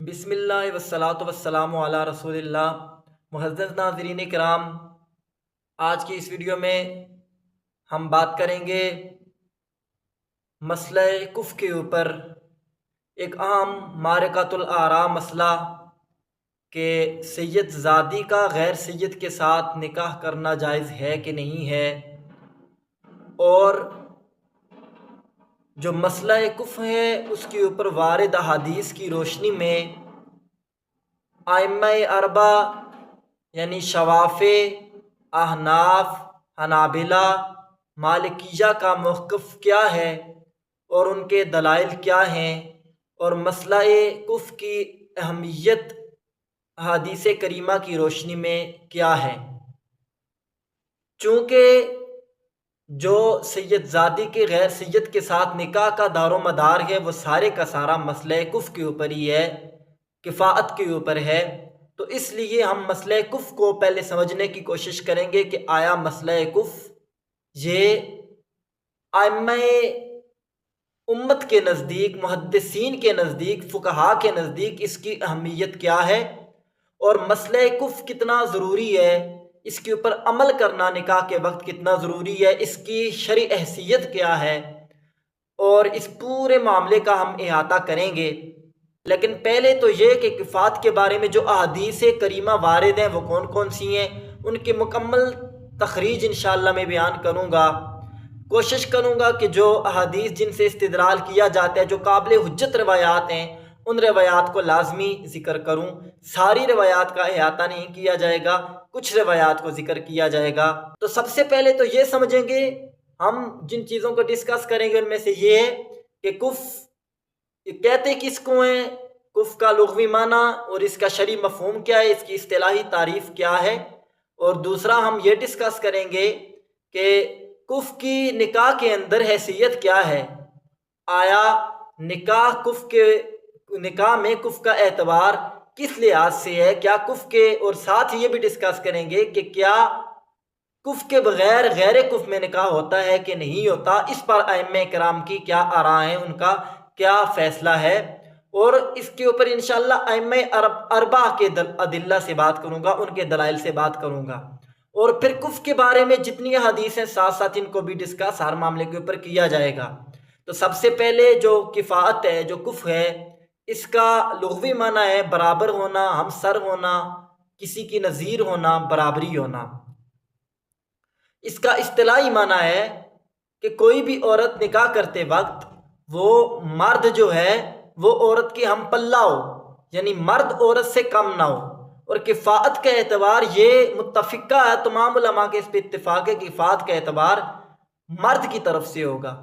بسم اللہ والصلاۃ والسلام علی رسول اللہ۔ معزز ناظرین کرام، آج کی اس ویڈیو میں ہم بات کریں گے مسئلہ کفر کے اوپر۔ ایک عام معرکۃ الآراء مسئلہ کہ سید زادی کا غیر سید کے ساتھ نکاح کرنا جائز ہے کہ نہیں ہے، اور جو مسئلہ کفر ہے اس کے اوپر وارد احادیث کی روشنی میں ائمہ اربعہ یعنی شوافع، احناف، حنابلہ، مالکیہ کا موقف کیا ہے اور ان کے دلائل کیا ہیں، اور مسئلہ کفر کی اہمیت احادیث کریمہ کی روشنی میں کیا ہے۔ چونکہ جو سید زادی کے غیر سید کے ساتھ نکاح کا دار و مدار ہے وہ سارے کا سارا مسئلہ کفر کے اوپر ہی ہے، کفاءت کے اوپر ہے، تو اس لیے ہم مسئلہ کفر کو پہلے سمجھنے کی کوشش کریں گے کہ آیا مسئلہ کفر یہ ائمہ امت کے نزدیک، محدثین کے نزدیک، فقہاء کے نزدیک اس کی اہمیت کیا ہے، اور مسئلہ کفر کتنا ضروری ہے، اس کے اوپر عمل کرنا نکاح کے وقت کتنا ضروری ہے، اس کی شرعی حیثیت کیا ہے، اور اس پورے معاملے کا ہم احاطہ کریں گے۔ لیکن پہلے تو یہ کہ کفات کے بارے میں جو احادیث کریمہ وارد ہیں وہ کون کون سی ہیں، ان کی مکمل تخریج انشاءاللہ میں بیان کروں گا۔ کوشش کروں گا کہ جو احادیث جن سے استدلال کیا جاتا ہے، جو قابل حجت روایات ہیں، ان روایات کو لازمی ذکر کروں۔ ساری روایات کا احاطہ نہیں کیا جائے گا، کچھ روایات کو ذکر کیا جائے گا۔ تو سب سے پہلے تو یہ سمجھیں گے، ہم جن چیزوں کو ڈسکس کریں گے ان میں سے یہ ہے کہ کفر کہتے کس کو ہیں، کفر کا لغوی معنی اور اس کا شرعی مفہوم کیا ہے، اس کی اصطلاحی تعریف کیا ہے، اور دوسرا ہم یہ ڈسکس کریں گے کہ کفر کی نکاح کے اندر حیثیت کیا ہے، آیا نکاح میں کفر کا اعتبار کس لحاظ سے ہے، کیا کفر کے، اور ساتھ یہ بھی ڈسکس کریں گے کہ کیا کفر کے بغیر غیر کفر میں نکاح ہوتا ہے کہ نہیں ہوتا، اس پر ائمہ کرام کی کیا آراء ہیں، ان کا کیا فیصلہ ہے، اور اس کے اوپر انشاءاللہ ائمہ اربعہ کے ادلہ سے بات کروں گا، ان کے دلائل سے بات کروں گا، اور پھر کفر کے بارے میں جتنی حدیث ہیں ساتھ ساتھ ان کو بھی ڈسکس ہر معاملے کے اوپر کیا جائے گا۔ تو سب سے پہلے جو کفاءت ہے، جو کفر ہے، اس کا لغوی معنی ہے برابر ہونا، ہمسر ہونا، کسی کی نظیر ہونا، برابری ہونا۔ اس کا اصطلاحی معنی ہے کہ کوئی بھی عورت نکاح کرتے وقت وہ مرد جو ہے وہ عورت کی ہم پلہ ہو، یعنی مرد عورت سے کم نہ ہو، اور کفاءت کا اعتبار یہ متفقہ ہے، تمام علماء کے اس پہ اتفاق ہے کہ کفاءت کا اعتبار مرد کی طرف سے ہوگا،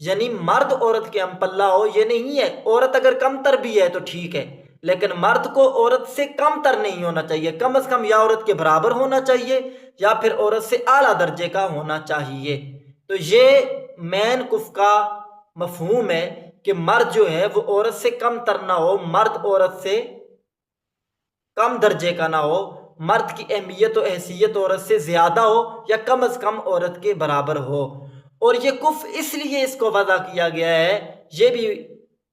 یعنی مرد عورت کے ہم پلہ ہو۔ یہ نہیں ہے عورت اگر کم تر بھی ہے تو ٹھیک ہے، لیکن مرد کو عورت سے کم تر نہیں ہونا چاہیے، کم از کم یا عورت کے برابر ہونا چاہیے یا پھر عورت سے اعلیٰ درجے کا ہونا چاہیے۔ تو یہ مین کفر کا مفہوم ہے کہ مرد جو ہے وہ عورت سے کم تر نہ ہو، مرد عورت سے کم درجے کا نہ ہو، مرد کی اہمیت و حیثیت عورت سے زیادہ ہو یا کم از کم عورت کے برابر ہو۔ اور یہ کفر اس لیے اس کو وضع کیا گیا ہے، یہ بھی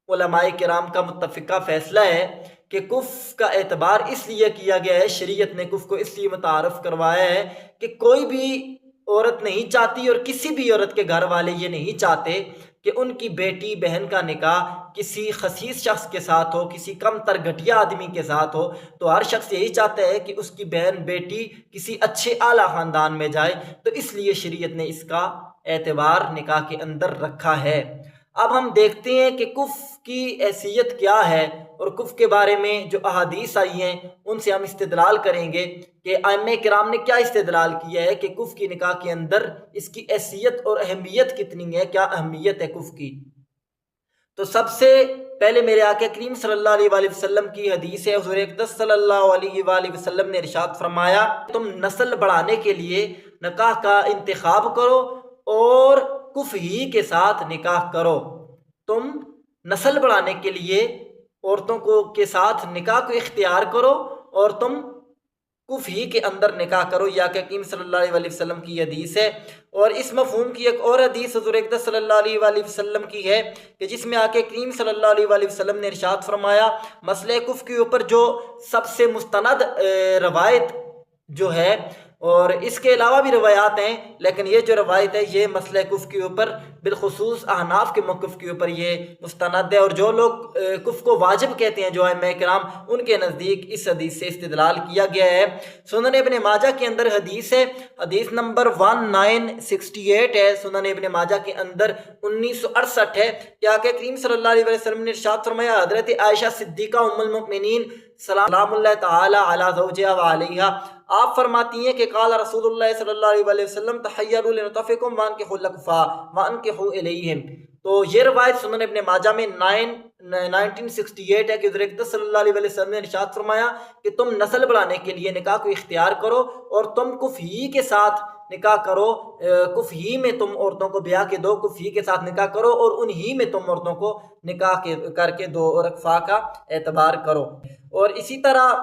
علماء کرام کا متفقہ فیصلہ ہے کہ کفر کا اعتبار اس لیے کیا گیا ہے، شریعت نے کفر کو اس لیے متعارف کروایا ہے کہ کوئی بھی عورت نہیں چاہتی، اور کسی بھی عورت کے گھر والے یہ نہیں چاہتے کہ ان کی بیٹی بہن کا نکاح کسی خسیس شخص کے ساتھ ہو، کسی کم تر گھٹیا آدمی کے ساتھ ہو۔ تو ہر شخص یہی چاہتا ہے کہ اس کی بہن بیٹی کسی اچھے اعلیٰ خاندان میں جائے، تو اس لیے شریعت نے اس کا اعتبار نکاح کے اندر رکھا ہے۔ اب ہم دیکھتے ہیں کہ کفر کی حیثیت کیا ہے، اور کفر کے بارے میں جو احادیث آئی ہیں ان سے ہم استدلال کریں گے کہ ائمہ کرام نے کیا استدلال کیا ہے کہ کفر کی نکاح کے اندر اس کی حیثیت اور اہمیت کتنی ہے، کیا اہمیت ہے کفر کی۔ تو سب سے پہلے میرے آقا کریم صلی اللہ علیہ وآلہ وسلم کی حدیث ہے، حضور اقدس صلی اللہ علیہ وآلہ وسلم نے ارشاد فرمایا، تم نسل بڑھانے کے لیے نکاح کا انتخاب کرو اور کفر ہی کے ساتھ نکاح کرو۔ تم نسل بڑھانے کے لیے عورتوں کے ساتھ نکاح کو اختیار کرو، اور تم کف ہی کے اندر نکاح کرو، یا کہ کریم صلی اللہ علیہ وسلم کی حدیث ہے۔ اور اس مفہوم کی ایک اور حدیث حضور اقدس صلی اللہ علیہ وسلم کی ہے کہ جس میں آ کے کریم صلی اللہ علیہ وسلم نے ارشاد فرمایا، مسئلہ کف کے اوپر جو سب سے مستند روایت جو ہے، اور اس کے علاوہ بھی روایات ہیں، لیکن یہ جو روایت ہے یہ مسئلہ کف کے اوپر بالخصوص احناف کے موقف کے اوپر یہ مستند ہے، اور جو لوگ کف کو واجب کہتے ہیں جو ائمہ کرام، ان کے نزدیک اس حدیث سے استدلال کیا گیا ہے۔ سنن ابن ماجہ کے اندر حدیث ہے، حدیث نمبر 1968 ہے، سنن ابن ماجہ کے اندر 1968 ہے، کہ آقا کریم صلی اللہ علیہ وسلم نے ارشاد فرمایا، حضرت عائشہ صدیقہ ام المؤمنین سلام اللہ تعالی علی زوجہا و علیہا، آپ فرماتی ہیں کہ قال رسول اللہ صلی اللہ علیہ وسلم تحیروا لنطفکم وانکحوا الاکفاء وانکحوا الیہم۔ تو یہ روایت سنن ابن ماجہ میں 1968 ہے کہ حضور اقدس صلی اللہ علیہ وسلم نے ارشاد فرمایا کہ تم نسل بڑھانے کے لیے نکاح کو اختیار کرو، اور تم کف ہی کے ساتھ نکاح کرو، کف ہی میں تم عورتوں کو بیاہ کے دو، کف ہی کے ساتھ نکاح کرو، اور انہی میں تم عورتوں کو نکاح کر کے دو، اور اکفاء کا اعتبار کرو۔ اور اسی طرح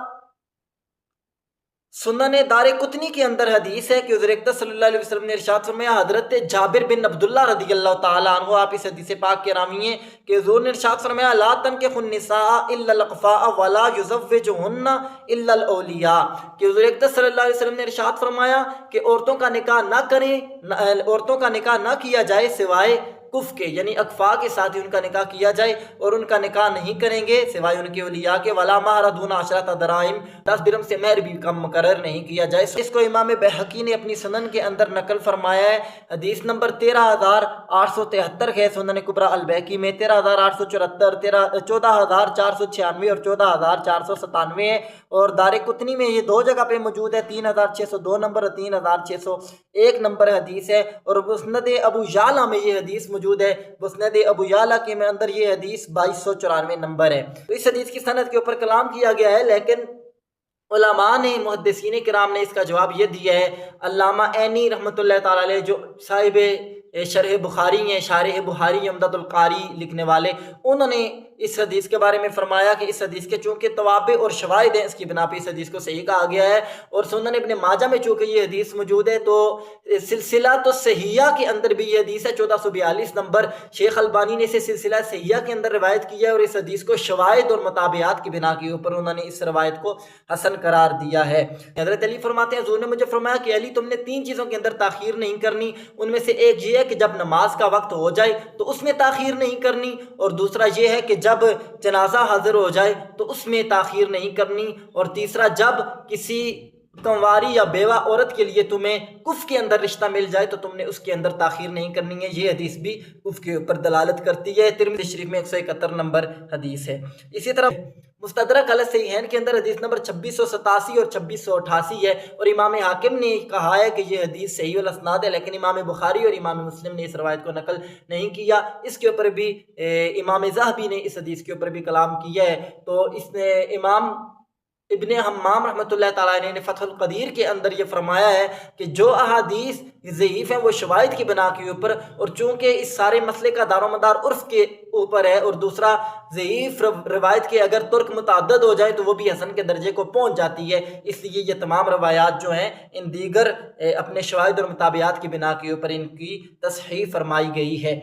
سنن دار قطنی کے اندر حدیث ہے کہ حضور اقدس صلی اللہ علیہ وسلم نے ارشاد فرمایا، حضرت جابر بن عبداللہ رضی اللہ تعالیٰ عنہ، آپ اس حدیث پاک کے راوی ہیں، کہ حضور نے ارشاد فرمایا، لا تنکحوا النساء الا الاقفاء ولا یزوجہن الا الاولیاء، کہ حضور اقدس صلی اللہ علیہ وسلم نے ارشاد فرمایا کہ عورتوں کا نکاح نہ کریں، عورتوں کا نکاح نہ کیا جائے سوائے کف کے، یعنی اکفاء کے ساتھ ہی ان کا نکاح کیا جائے، اور ان کا نکاح نہیں کریں گے سوائے ان کے اولیاء کے، ولا مہر دون عشرۃ دراہم، 10 درہم سے مہر بھی کم مقرر نہیں کیا جائے۔ اس کو امام بہقی نے اپنی سنن کے اندر نقل فرمایا ہے، حدیث نمبر 13873 ہے سنن کبریٰ البیہقی میں، 13874، 14496 اور 14497 ہے، اور دار قطنی میں یہ دو جگہ پہ موجود ہے، 3602 نمبر اور 3601 نمبر حدیث ہے، اور مسند ابو یعلا میں یہ حدیث موجود ہے، مسند ابو یعلا کے میں اندر یہ حدیث 2294 نمبر ہے۔ تو اس حدیث کی سند کے اوپر کلام کیا گیا ہے، لیکن علماء نے، محدثین کرام نے اس کا جواب یہ دیا ہے۔ علامہ عینی رحمۃ اللہ تعالی علیہ جو صاحب شرح بخاری ہیں، شارح بخاری عمدۃ القاری لکھنے والے، انہوں نے اس حدیث کے بارے میں فرمایا کہ اس حدیث کے چونکہ توابع اور شواہد ہیں، اس کی بنا پہ اس حدیث کو صحیح کہا گیا ہے، اور سنن ابن ماجہ میں چونکہ یہ حدیث موجود ہے تو سلسلہ تو صحیحہ کے اندر بھی یہ حدیث ہے، 1442 نمبر، شیخ البانی نے اسے سلسلہ صحیحہ کے اندر روایت کیا ہے، اور اس حدیث کو شواہد اور مطابعات کی بنا کے اوپر انہوں نے اس روایت کو حسن قرار دیا ہے۔ حضرت علی فرماتے ہیں، حضور نے مجھے فرمایا کہ علی تم نے 3 چیزوں کے اندر تاخیر نہیں کرنی، ان میں سے ایک یہ ہے کہ جب نماز کا وقت ہو جائے تو اس میں تاخیر نہیں کرنی، اور دوسرا یہ ہے کہ جب جنازہ حاضر ہو جائے تو اس میں تاخیر نہیں کرنی، اور تیسرا جب کسی کنواری یا بیوہ عورت کے لیے تمہیں کف کے اندر رشتہ مل جائے تو تم نے اس کے اندر تاخیر نہیں کرنی ہے۔ یہ حدیث بھی کف کے اوپر دلالت کرتی ہے، ترمذی شریف میں 171 نمبر حدیث ہے۔ اسی طرح مستدرک علی الصحیحین کے اندر حدیث نمبر 2687 اور 2688 ہے، اور امام حاکم نے کہا ہے کہ یہ حدیث صحیح الاسناد ہے، لیکن امام بخاری اور امام مسلم نے اس روایت کو نقل نہیں کیا۔ اس کے اوپر بھی امام ذہبی نے اس حدیث کے اوپر بھی کلام کیا ہے۔ تو اس نے امام ابن حمام رحمۃ اللہ تعالیٰ نے فتح القدیر کے اندر یہ فرمایا ہے کہ جو احادیث ضعیف ہیں وہ شواہد کی بنا کے اوپر، اور چونکہ اس سارے مسئلے کا دار و مدار عرف کے اوپر ہے، اور دوسرا ضعیف روایت کے اگر ترک متعدد ہو جائے تو وہ بھی حسن کے درجے کو پہنچ جاتی ہے، اس لیے یہ تمام روایات جو ہیں ان دیگر اپنے شواہد اور مطابعات کی بنا کے اوپر ان کی تصحیح فرمائی گئی ہے۔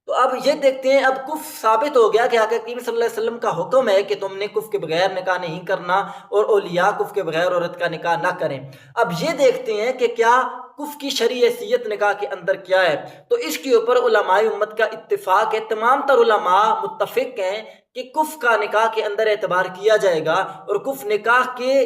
تو اب یہ دیکھتے ہیں، اب کف ثابت ہو گیا کہ آقا کریم صلی اللہ علیہ وسلم کا حکم ہے کہ تم نے کف کے بغیر نکاح نہیں کرنا، اور اولیاء کف کے بغیر عورت کا نکاح نہ کریں۔ اب یہ دیکھتے ہیں کہ کیا کف کی شرعی حیثیت نکاح کے اندر کیا ہے، تو اس کے اوپر علماء امت کا اتفاق ہے، تمام تر علماء متفق ہیں کہ کف کا نکاح کے اندر اعتبار کیا جائے گا، اور کف نکاح کے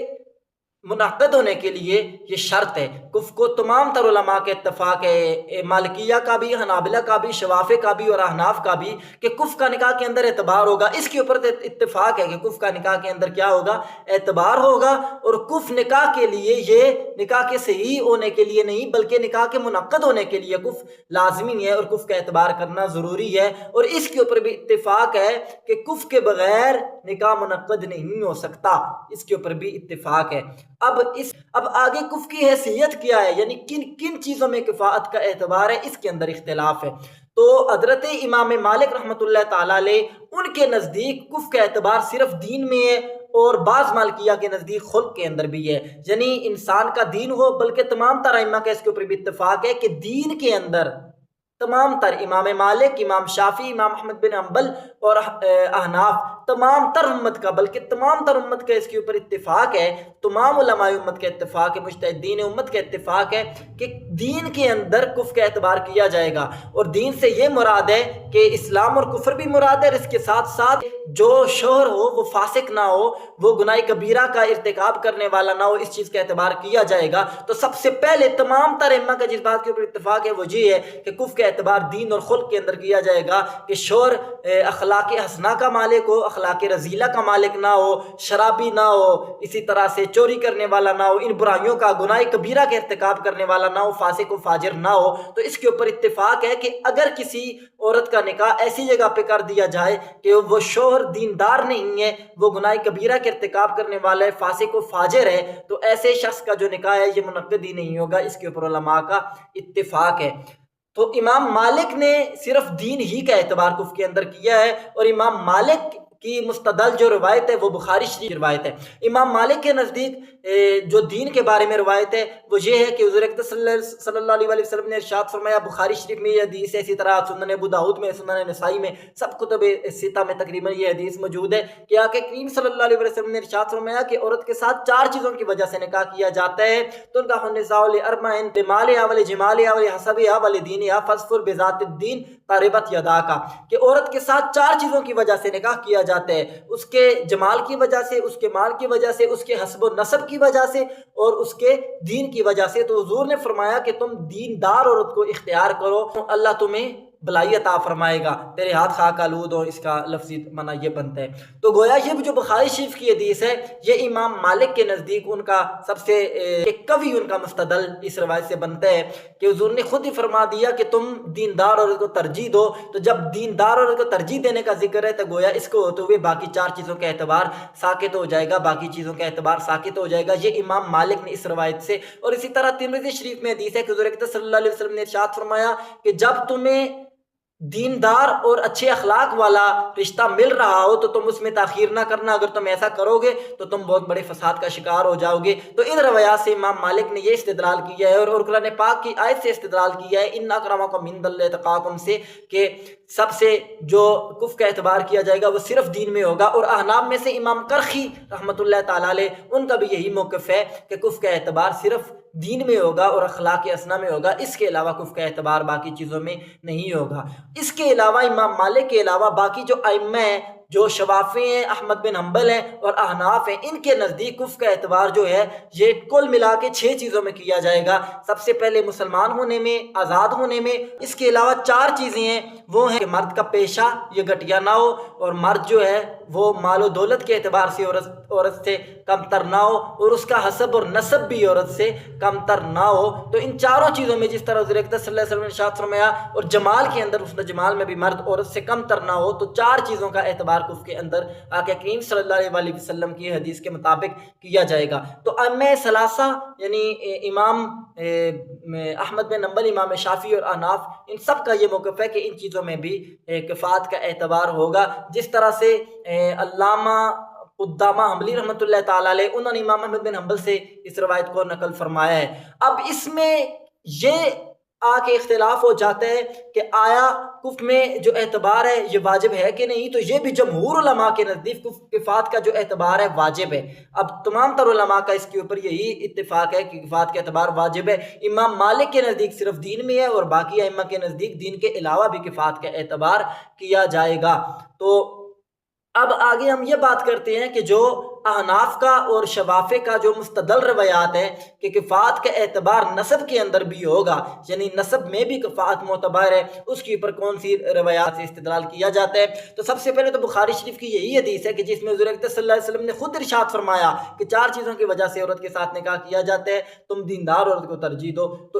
منعقد ہونے کے لیے یہ شرط ہے۔ کف کو تمام تر علماء کے اتفاق ہے، مالکیہ کا بھی، حنابلہ کا بھی، شوافع کا بھی اور احناف کا بھی، کہ کف کا نکاح کے اندر اعتبار ہوگا۔ اس کے اوپر اتفاق ہے کہ کف کا نکاح کے اندر کیا ہوگا، اعتبار ہوگا، اور کف نکاح کے لیے، یہ نکاح کے صحیح ہونے کے لیے نہیں بلکہ نکاح کے منعقد ہونے کے لیے کف لازمی ہے، اور کف کا اعتبار کرنا ضروری ہے۔ اور اس کے اوپر بھی اتفاق ہے کہ کف کے بغیر نکاح منعقد نہیں ہو سکتا، اس کے اوپر بھی اتفاق ہے۔ اب آگے کف کی حیثیت کیا ہے، یعنی کن کن چیزوں میں کفاءت کا اعتبار ہے، اس کے اندر اختلاف ہے۔ تو حضرت امام مالک رحمۃ اللہ تعالیٰ علیہ، ان کے نزدیک کف کا اعتبار صرف دین میں ہے، اور بعض مالکیہ کے نزدیک خلق کے اندر بھی ہے، یعنی انسان کا دین ہو، بلکہ تمام تر ائمہ کا اس کے اوپر بھی اتفاق ہے کہ دین کے اندر تمام تر امام مالک، امام شافعی، امام احمد بن حنبل اور احناف، تمام تر امت کا، بلکہ تمام تر امت کا اس کے اوپر اتفاق ہے، تمام علماء امت کا اتفاق ہے، مجتہدین امت کا اتفاق ہے کہ دین کے اندر کفر کا اعتبار کیا جائے گا۔ اور دین سے یہ مراد ہے کہ اسلام اور کفر بھی مراد ہے، اور اس کے ساتھ ساتھ جو شوہر ہو وہ فاسق نہ ہو، وہ گناہ کبیرہ کا ارتکاب کرنے والا نہ ہو، اس چیز کا اعتبار کیا جائے گا۔ تو سب سے پہلے تمام تر ائمہ کا جس بات کے اوپر اتفاق ہے وہ یہ ہے کہ کفر کا اعتبار دین اور خلق کے اندر کیا جائے گا، کہ شوہر اخلاق حسنہ کا مالک ہو، اخلاق رذیلہ کا مالک نہ ہو، شرابی نہ ہو، اسی طرح سے چوری کرنے والا نہ ہو، ان برائیوں کا، گناہ کبیرہ کا ارتکاب کرنے والا نہ ہو، فاسق و فاجر نہ ہو۔ تو اس کے اوپر اتفاق ہے کہ اگر کسی عورت کا نکاح ایسی جگہ پہ کر دیا جائے کہ وہ شوہر دیندار نہیں ہے، وہ گناہ کبیرہ کے ارتکاب کرنے والا ہے، فاسق و فاجر ہے، تو ایسے شخص کا جو نکاح ہے یہ منعقد ہی نہیں ہوگا۔ اس کے اوپر علماء کا اتفاق ہے۔ تو امام مالک نے صرف دین ہی کا اعتبار کفر کے اندر کیا ہے، اور امام مالک کی مستدل جو روایت ہے وہ بخاری شریف کی روایت ہے۔ امام مالک کے نزدیک جو دین کے بارے میں روایت ہے وہ یہ ہے کہ حضور اقدس صلی اللہ علیہ وسلم نے ارشاد فرمایا، بخاری شریف میں یہ حدیث ہے، اسی طرح سنن ابو داؤد میں، سنن نسائی میں، سب کتب ستہ میں تقریباً یہ حدیث موجود ہے کہ آقا کریم صلی اللہ علیہ وسلم نے ارشاد فرمایا کہ عورت کے ساتھ 4 چیزوں کی وجہ سے نکاح کیا جاتا ہے، تنکح النساء لأربع، لمالها ولجمالها ولحسبها ولدینها فاظفر بذات الدین قربت یداک، کہ عورت کے ساتھ 4 چیزوں کی وجہ سے نکاح کیا جاتا ہے، اس کے جمال کی وجہ سے، اس کے مال کی وجہ سے، اس کے حسب و نسب کی وجہ سے، اور اس کے دین کی وجہ سے۔ تو حضور نے فرمایا کہ تم دیندار عورت کو اختیار کرو، اللہ تمہیں بلائی عطا فرمائے گا، تیرے ہاتھ خاک آلود ہو، اس کا لفظی معنی یہ بنتا ہے۔ تو گویا یہ جو بخاری شریف کی حدیث ہے یہ امام مالک کے نزدیک ان کا سب سے قوی، ان کا مستدل اس روایت سے بنتا ہے کہ حضور نے خود ہی فرما دیا کہ تم دیندار عورت کو ترجیح دو۔ تو جب دیندار عورت کو ترجیح دینے کا ذکر ہے تو گویا اس کو ہوتے ہوئے باقی 4 چیزوں کا اعتبار ساقط ہو جائے گا، باقی چیزوں کا اعتبار ساقط ہو جائے گا۔ یہ امام مالک نے اس روایت سے، اور اسی طرح ترمذی شریف میں حدیث ہے کہ حضور اکرم صلی اللہ علیہ وسلم نے ارشاد فرمایا کہ جب تمہیں دیندار اور اچھے اخلاق والا رشتہ مل رہا ہو تو تم اس میں تاخیر نہ کرنا، اگر تم ایسا کرو گے تو تم بہت بڑے فساد کا شکار ہو جاؤ گے۔ تو ان روایات سے امام مالک نے یہ استدلال کیا ہے، اور قرآن پاک کی آیت سے استدلال کیا ہے، ان اکرمکم عند اللہ اتقاکم سے، کہ سب سے جو کفر کا اعتبار کیا جائے گا وہ صرف دین میں ہوگا۔ اور احناف میں سے امام کرخی رحمۃ اللہ تعالی علیہ، ان کا بھی یہی موقف ہے کہ کفر کا اعتبار صرف دین میں ہوگا اور اخلاق حسنہ میں ہوگا، اس کے علاوہ کفر کا اعتبار باقی چیزوں میں نہیں ہوگا۔ اس کے علاوہ امام مالک کے علاوہ باقی جو ائمہ ہیں، جو شوافی ہیں، احمد بن حنبل ہیں اور احناف ہیں، ان کے نزدیک کفر کا اعتبار جو ہے یہ کل ملا کے 6 چیزوں میں کیا جائے گا۔ سب سے پہلے مسلمان ہونے میں، آزاد ہونے میں۔ اس کے علاوہ 4 چیزیں ہیں، وہ ہیں کہ مرد کا پیشہ یہ گھٹیا نہ ہو، اور مرد جو ہے وہ مال و دولت کے اعتبار سے عورت سے کم تر نہ ہو، اور اس کا حسب اور نسب بھی عورت سے کم تر نہ ہو۔ تو ان 4 چیزوں میں جس طرح حضور اکرم صلی اللہ علیہ وسلم نے ارشاد فرمایا، اور جمال کے اندر، اس جمال میں بھی مرد عورت سے کم تر نہ ہو، تو 4 چیزوں کا اعتبار کفر کے اندر آقا کریم صلی اللہ علیہ وسلم کی حدیث کے مطابق کیا جائے گا۔ تو ائمہ ثلاثہ یعنی امام احمد بن حنبل، امام شافعی اور احناف، ان سب کا یہ موقف ہے کہ ان چیزوں میں بھی کفایت کا اعتبار ہوگا۔ جس طرح سے علامہ قدامہ حنبلی رحمۃ اللہ تعالی علیہ، انہوں نے امام احمد بن حنبل سے اس روایت کو نقل فرمایا ہے۔ اب اس میں یہ آ کے اختلاف ہو جاتا ہے کہ آیا کفر میں جو اعتبار ہے یہ واجب ہے کہ نہیں، تو یہ بھی جمہور علماء کے نزدیک کفایت کا جو اعتبار ہے واجب ہے۔ اب تمام تر علماء کا اس کے اوپر یہی اتفاق ہے کہ کفایت کا اعتبار واجب ہے۔ امام مالک کے نزدیک صرف دین میں ہے، اور باقی ائمہ کے نزدیک دین کے علاوہ بھی کفایت کا اعتبار کیا جائے گا۔ تو اب آگے ہم یہ بات کرتے ہیں کہ جو احناف کا اور شوافی کا جو مستدل روایات ہیں کہ کفایت کا اعتبار نسب کے اندر بھی ہوگا، یعنی نسب میں بھی کفایت معتبر ہے، اس کے اوپر کون سی روایات سے استدلال کیا جاتا ہے؟ تو سب سے پہلے تو بخاری شریف کی یہی حدیث ہے کہ جس میں حضور اکرم صلی اللہ علیہ وسلم نے خود ارشاد فرمایا کہ 4 چیزوں کی وجہ سے عورت کے ساتھ نکاح کیا جاتا ہے، تم دیندار عورت کو ترجیح دو۔ تو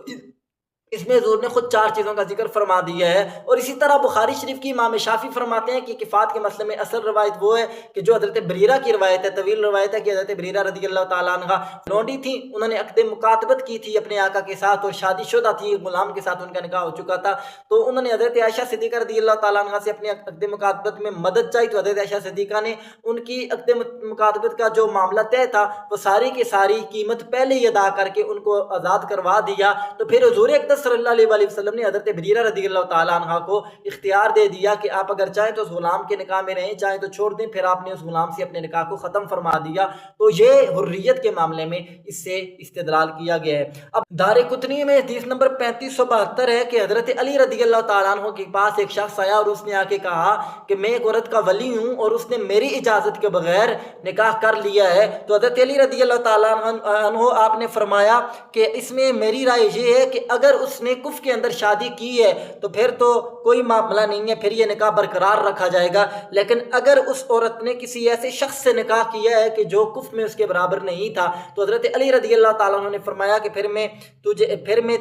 اس میں حضور نے خود 4 چیزوں کا ذکر فرما دیا ہے۔ اور اسی طرح بخاری شریف کی امام شافعی فرماتے ہیں کہ کفات کے مسئلے میں اصل روایت وہ ہے کہ جو حضرت بریرہ کی روایت ہے، طویل روایت ہے کہ حضرت بریرہ رضی اللہ تعالیٰ عنہ لونڈی تھیں، انہوں نے عقد مکاتبت کی تھی اپنے آقا کے ساتھ اور شادی شدہ تھی، غلام کے ساتھ ان کا نکاح ہو چکا تھا، تو انہوں نے حضرت عائشہ صدیقہ رضی اللہ تعالیٰ عنہ سے اپنے عقد مکاتبت میں مدد چاہی، تو حضرت عائشہ صدیقہ نے ان کی عقد مکاتبت کا جو معاملہ طے تھا وہ ساری کی ساری قیمت پہلے ہی ادا کر کے ان کو آزاد کروا دیا۔ تو پھر حضور اقدس صلی اللہ علیہ وسلم نے حضرت بریرہ رضی اللہ تعالیٰ عنہ کو اختیار دے دیا کہ آپ اگر چاہیں تو اس غلام کے نکاح میں رہیں، چاہیں تو چھوڑ دیں، پھر آپ نے اس غلام سے اپنے نکاح کو ختم فرما دیا۔ تو یہ حریت کے معاملے میں اس سے استدلال کیا گیا ہے۔ اب دارقطنی میں حدیث نمبر 3572 ہے کہ حضرت علی رضی اللہ تعالیٰ عنہ کے پاس ایک شخص آیا اور اس نے آ کے کہا کہ میں ایک عورت کا ولی ہوں اور اس نے میری اجازت کے بغیر نکاح کر لیا ہے۔ تو حضرت علی رضی اللہ تعالیٰ عنہ آپ نے فرمایا کہ اس میں میری رائے یہ ہے کہ اگر اس نے کفر کے اندر شادی کی ہے تو پھر تو کوئی معاملہ نہیں ہے، پھر یہ نکاح برقرار رکھا جائے گا، لیکن اگر اس عورت نے کسی ایسے شخص سے نکاح کیا ہے کہ جو کفر میں اس کے برابر نہیں تھا، تو حضرت علی رضی اللہ تعالیٰ عنہ نے فرمایا کہ پھر میں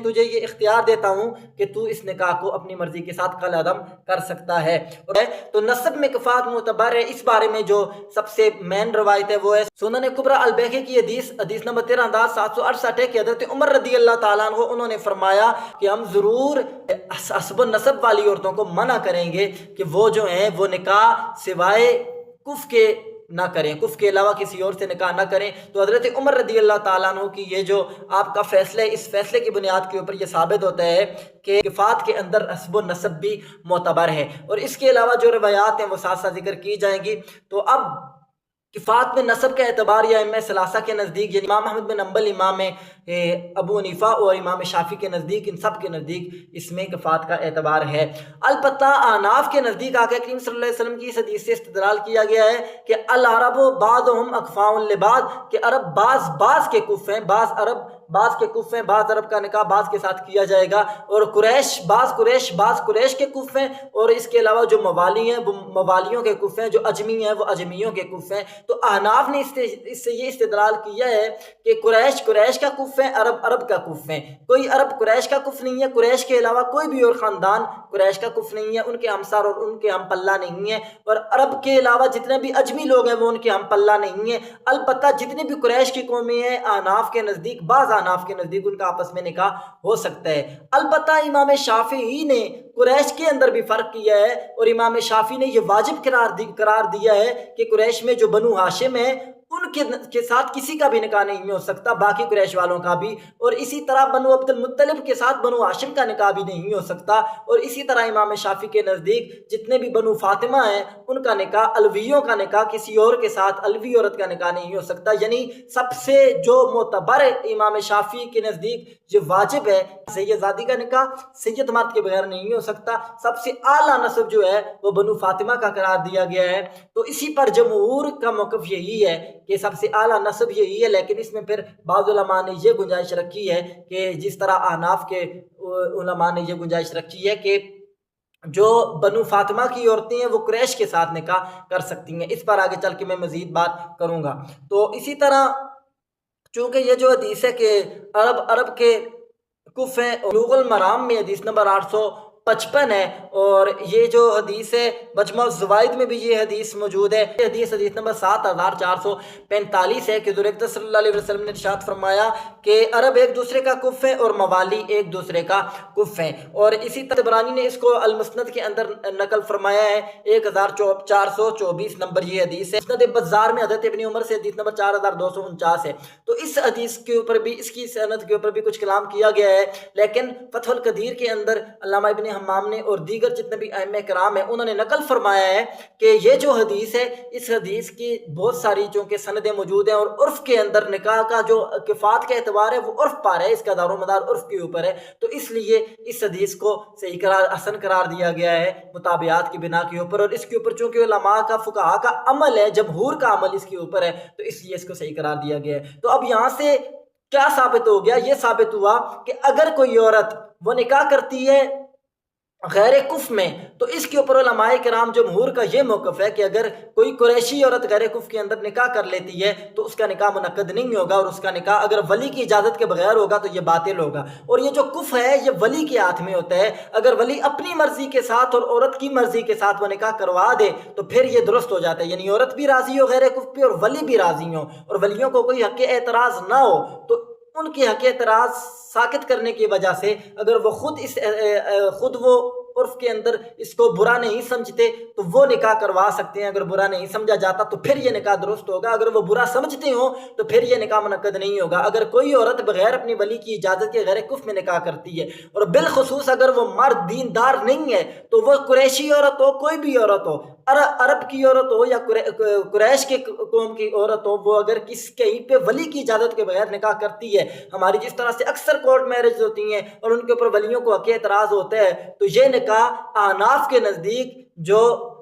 تجھے یہ اختیار دیتا ہوں کہ تو اس نکاح کو اپنی مرضی کے ساتھ قلع عدم کر سکتا ہے۔ تو نسب میں کفات معتبر ہے، اس بارے میں جو سب سے مین روایت ہے وہ ہے سنن کبریٰ البیہقی کی حدیث نمبر 13768 ہے کہ حضرت عمر رضی اللہ تعالیٰ عنہ انہوں نے فرمایا کہ ہم ضرور حسب و نسب والی عورتوں کو منع کریں گے کہ وہ جو ہیں وہ نکاح سوائے کفر کے نہ کریں، کفر کے علاوہ کسی اور سے نکاح نہ کریں۔ تو حضرت عمر رضی اللہ تعالیٰ عنہ کی یہ جو آپ کا فیصلہ ہے، اس فیصلے کی بنیاد کے اوپر یہ ثابت ہوتا ہے کہ کفات کے اندر حسب و نسب بھی معتبر ہے، اور اس کے علاوہ جو روایات ہیں وہ ساتھ ساتھ ذکر کی جائیں گی۔ تو اب کفات میں نسب کا اعتبار یا ائمہ ثلاثہ کے نزدیک، یعنی امام احمد بن حنبل، امام ابو حنیفہ اور امام شافعی کے نزدیک، ان سب کے نزدیک اس میں کفات کا اعتبار ہے۔ البتہ احناف کے نزدیک آقا کریم صلی اللہ علیہ وسلم کی اس حدیث سے استدلال کیا گیا ہے کہ العرب بعضهم اکفاء لبعض، کہ عرب بعض کے کف ہیں، بعض کے کف ہیں، بعض عرب کا نکاح بعض کے ساتھ کیا جائے گا، اور بعض قریش کے کف ہیں، اور اس کے علاوہ جو موالی ہیں وہ موالیوں کے کف ہیں، جو اجمی ہیں وہ اجمیوں کے کف ہیں۔ تو احناف نے اس سے یہ استدلال کیا ہے کہ قریش کا کف ہے، عرب کا کف ہے، کوئی عرب قریش کا کف نہیں ہے، قریش کے علاوہ کوئی بھی اور خاندان قریش کا کف نہیں ہے، ان کے ہمسر اور ان کے ہم پلہ نہیں ہے، اور عرب کے علاوہ جتنے بھی اجمی لوگ ہیں وہ ان کے ہم پلہ نہیں ہیں۔ البتہ جتنے بھی قریش کی قومیں ہیں، احناف کے نزدیک ان کا آپس میں نکاح ہو سکتا ہے۔ البتہ امام شافعی نے قریش کے اندر بھی فرق کیا ہے، اور امام شافعی نے یہ واجب قرار دیا ہے کہ قریش میں جو بنو ہاشم ہے ان کے ساتھ کسی کا بھی نکاح نہیں ہو سکتا، باقی قریش والوں کا بھی، اور اسی طرح بنو عبد المطلب کے ساتھ بنو ہاشم کا نکاح بھی نہیں ہو سکتا، اور اسی طرح امام شافعی کے نزدیک جتنے بھی بنو فاطمہ ہیں ان کا نکاح، الویوں کا نکاح کسی اور کے ساتھ الوی عورت کا نکاح نہیں ہو سکتا۔ یعنی سب سے جو معتبر امام شافعی کے نزدیک جو واجب ہے، سید زادی کا نکاح سید مرد کے بغیر نہیں ہو سکتا، سب سے اعلیٰ نسب جو ہے وہ بنو فاطمہ کا قرار دیا گیا ہے۔ تو اسی پر جمہور کا موقف یہی ہے کہ سب سے اعلیٰ نسب یہی ہے، لیکن اس میں پھر بعض علماء نے یہ گنجائش رکھی ہے کہ جس طرح احناف کے علماء نے یہ گنجائش رکھی ہے کہ جو بنو فاطمہ کی عورتیں ہیں وہ قریش کے ساتھ نکاح کر سکتی ہیں۔ اس پر آگے چل کے میں مزید بات کروں گا۔ تو اسی طرح چونکہ یہ جو حدیث ہے کہ عرب کے کف ہیں، بلوغ المرام میں حدیث نمبر 855 ہے، اور یہ جو حدیث ہے مجمع الزوائد میں بھی یہ حدیث موجود ہے۔ یہ حدیث نمبر 7445 ہے کہ حضور اقدس صلی اللہ علیہ وسلم نے ارشاد فرمایا کہ عرب ایک دوسرے کا کف ہے اور موالی ایک دوسرے کا کف ہے، اور اسی طرح طبرانی نے اس کو المسند کے اندر نقل فرمایا ہے، 1424 نمبر یہ حدیث ہے۔ مسند بزار میں حضرت ابن عمر سے حدیث نمبر 4249 ہے۔ تو اس حدیث کے اوپر بھی، اس کی سند کے اوپر بھی کچھ کلام کیا گیا ہے، لیکن فتح القدیر کے اندر علامہ ابن حمام نے اور دیگر جتنے بھی ائمہ کرام ہیں انہوں نے نقل فرمایا ہے کہ یہ جو حدیث ہے، اس حدیث کی بہت ساری چونکہ سندیں موجود ہیں، اور عرف کے اندر نکاح کا جو کفات کا اعتبار ہے وہ عرف پر ہے، اس کا دار و مدار عرف کے اوپر ہے، تو اس لیے اس حدیث کو صحیح حسن قرار دیا گیا ہے مطابعات کی بنا کے اوپر، اور اس کے اوپر چونکہ علماء کا فقہاء کا عمل ہے، جمہور کا عمل اس کے اوپر ہے، تو اس لیے اس کو صحیح قرار دیا گیا ہے۔ تو اب یہاں سے کیا ثابت ہو گیا؟ یہ ثابت ہوا کہ اگر کوئی عورت وہ نکاح کرتی ہے غیر کف میں، تو اس کے اوپر علماء کرام جمہور کا یہ موقف ہے کہ اگر کوئی قریشی عورت غیر کف کے اندر نکاح کر لیتی ہے تو اس کا نکاح منعقد نہیں ہوگا، اور اس کا نکاح اگر ولی کی اجازت کے بغیر ہوگا تو یہ باطل ہوگا۔ اور یہ جو کف ہے یہ ولی کے ہاتھ میں ہوتا ہے، اگر ولی اپنی مرضی کے ساتھ اور عورت کی مرضی کے ساتھ وہ نکاح کروا دے تو پھر یہ درست ہو جاتا ہے، یعنی عورت بھی راضی ہو غیر کف پہ اور ولی بھی راضی ہو، اور ولیوں کو کوئی حق اعتراض نہ ہو، تو ان کی حق اعتراض ساکت کرنے کی وجہ سے اگر وہ خود وہ عرف کے اندر اس کو برا نہیں سمجھتے تو وہ نکاح کروا سکتے ہیں، اگر برا نہیں سمجھا جاتا تو پھر یہ نکاح درست ہوگا، اگر وہ برا سمجھتے ہوں تو پھر یہ نکاح منعقد نہیں ہوگا۔ اگر کوئی عورت بغیر اپنی ولی کی اجازت کے غیر کف میں نکاح کرتی ہے، اور بالخصوص اگر وہ مرد دیندار نہیں ہے، تو وہ قریشی عورت ہو، کوئی بھی عورت ہو، عرب کی عورت ہو یا قریش کے قوم کی عورت ہو، وہ اگر کہیں پہ ولی کی اجازت کے بغیر نکاح کرتی ہے، ہماری جس طرح سے اکثر کورٹ میرج ہوتی ہیں اور ان کے اوپر ولیوں کو حق اعتراض ہوتا ہے، تو یہ نکاح احناف کے نزدیک جو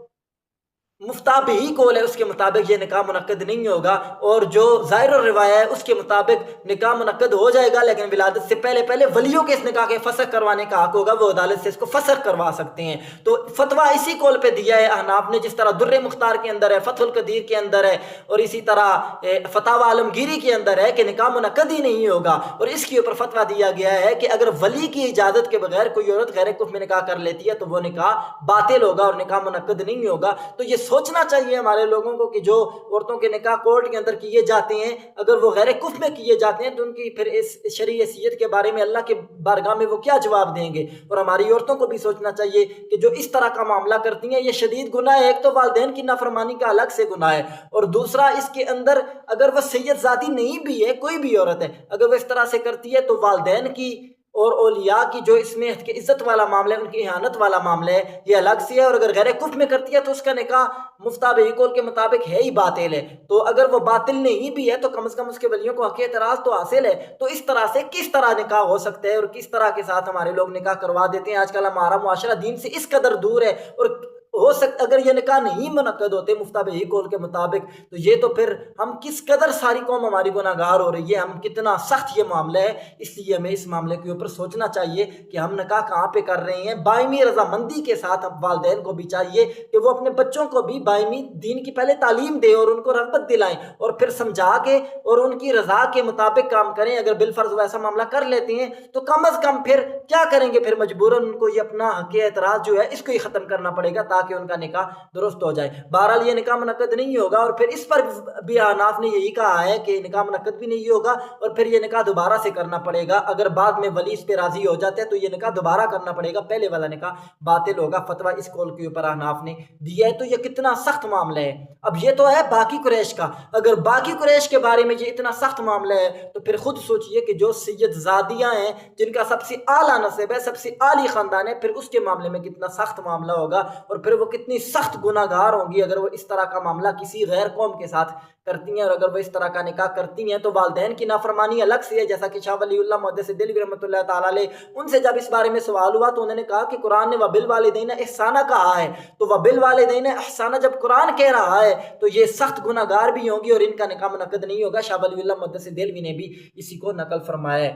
مفتابہی قول ہے اس کے مطابق یہ نکاح منعقد نہیں ہوگا، اور جو ظاہر الروایہ ہے اس کے مطابق نکاح منعقد ہو جائے گا، لیکن ولادت سے پہلے پہلے ولیوں کے اس نکاح کے فسخ کروانے کا حق ہوگا، وہ عدالت سے اس کو فسخ کروا سکتے ہیں۔ تو فتویٰ اسی قول پہ دیا ہے احناف نے، جس طرح در مختار کے اندر ہے، فتح القدیر کے اندر ہے، اور اسی طرح فتاوی عالمگیری کے اندر ہے کہ نکاح منعقد ہی نہیں ہوگا، اور اس کے اوپر فتویٰ دیا گیا ہے کہ اگر ولی کی اجازت کے بغیر کوئی عورت غیر کف میں نکاح کر لیتی ہے تو وہ نکاح باطل ہوگا اور نکاح منعقد نہیں ہوگا۔ تو یہ سوچنا چاہیے ہمارے لوگوں کو کہ جو عورتوں کے نکاح کورٹ کے اندر کیے جاتے ہیں، اگر وہ غیر کف میں کیے جاتے ہیں تو ان کی پھر اس شرعی حیثیت کے بارے میں اللہ کے بارگاہ میں وہ کیا جواب دیں گے۔ اور ہماری عورتوں کو بھی سوچنا چاہیے کہ جو اس طرح کا معاملہ کرتی ہیں یہ شدید گناہ ہے، ایک تو والدین کی نافرمانی کا الگ سے گناہ ہے، اور دوسرا اس کے اندر اگر وہ سید زادی نہیں بھی ہے، کوئی بھی عورت ہے، اگر وہ اس طرح سے کرتی ہے تو والدین کی اور اولیاء کی جو اس میں عزت والا معاملہ ہے، ان کی اہانت والا معاملہ ہے، یہ الگ سے ہے۔ اور اگر غیر کف میں کرتی ہے تو اس کا نکاح مفتابہی قول کے مطابق ہے ہی باطل ہے۔ تو اگر وہ باطل نہیں بھی ہے تو کم از کم اس کے ولیوں کو حق اعتراض تو حاصل ہے۔ تو اس طرح سے کس طرح نکاح ہو سکتا ہے اور کس طرح کے ساتھ ہمارے لوگ نکاح کروا دیتے ہیں؟ آج کل ہمارا معاشرہ دین سے اس قدر دور ہے، اور ہو سکتا اگر یہ نکاح نہیں منعقد ہوتے مفتابہی قول کے مطابق تو یہ تو پھر ہم کس قدر ساری قوم ہماری گناہ گار ہو رہی ہے، ہم کتنا سخت یہ معاملہ ہے۔ اس لیے ہمیں اس معاملے کے اوپر سوچنا چاہیے کہ ہم نکاح کہاں پہ کر رہے ہیں، باہمی رضامندی کے ساتھ۔ والدین کو بھی چاہیے کہ وہ اپنے بچوں کو بھی باہمی دین کی پہلے تعلیم دیں اور ان کو رغبت دلائیں، اور پھر سمجھا کے اور ان کی رضا کے مطابق کام کریں۔ اگر بالفرض وہ ایسا معاملہ کر لیتے ہیں تو کم از کم پھر کیا کریں گے، پھر مجبوراً ان کو یہ اپنا حق اعتراض جو ہے اس کو ہی ختم کرنا پڑے گا تاکہ ان کا نکاح درست ہو جائے۔ بہرحال یہ نکاح منعقد نہیں ہوگا، اور پھر اس پر بھی احناف نے یہی کہا ہے کہ نکاح منعقد بھی نہیں ہوگا، اور پھر یہ نکاح دوبارہ سے کرنا پڑے گا۔ اگر بعد میں ولی اس پہ راضی ہو جاتے ہیں تو یہ نکاح دوبارہ کرنا پڑے گا، پہلے والا نکاح باطل ہوگا۔ فتویٰ اس قول کے اوپر احناف نے دیا ہے۔ تو یہ کتنا سخت معاملہ ہے۔ اب یہ تو ہے باقی قریش کا، اگر باقی قریش کے بارے میں یہ اتنا سخت معاملہ ہے تو پھر خود سوچئے کہ جو سید زادیاں ہیں جن کا سب سے اعلیٰ نسب ہے، سب سے عالی خاندان ہے، پھر اس کے معاملے میں کتنا سخت معاملہ ہوگا، اور پھر وہ کتنی سخت گناہ گار ہوں گی اگر وہ اس طرح کا معاملہ کسی غیر قوم کے ساتھ کرتی ہیں۔ اور اگر وہ اس طرح کا نکاح کرتی ہیں تو والدین کی نافرمانی الگ سے ہے، جیسا کہ شاہ ولی اللہ محدث دہلوی رحمۃ اللہ تعالیٰ علیہ، ان سے جب اس بارے میں سوال ہوا تو انہوں نے کہا کہ قرآن نے وبالوالدین احسانہ کہا ہے، تو وبالوالدین احسانہ جب قرآن کہہ رہا ہے تو یہ سخت گناہ گار بھی ہوں گی اور ان کا نکاح منعقد نہیں ہوگا۔ شاہ ولی اللہ محدث دہلوی نے بھی اسی کو نقل فرمایا ہے۔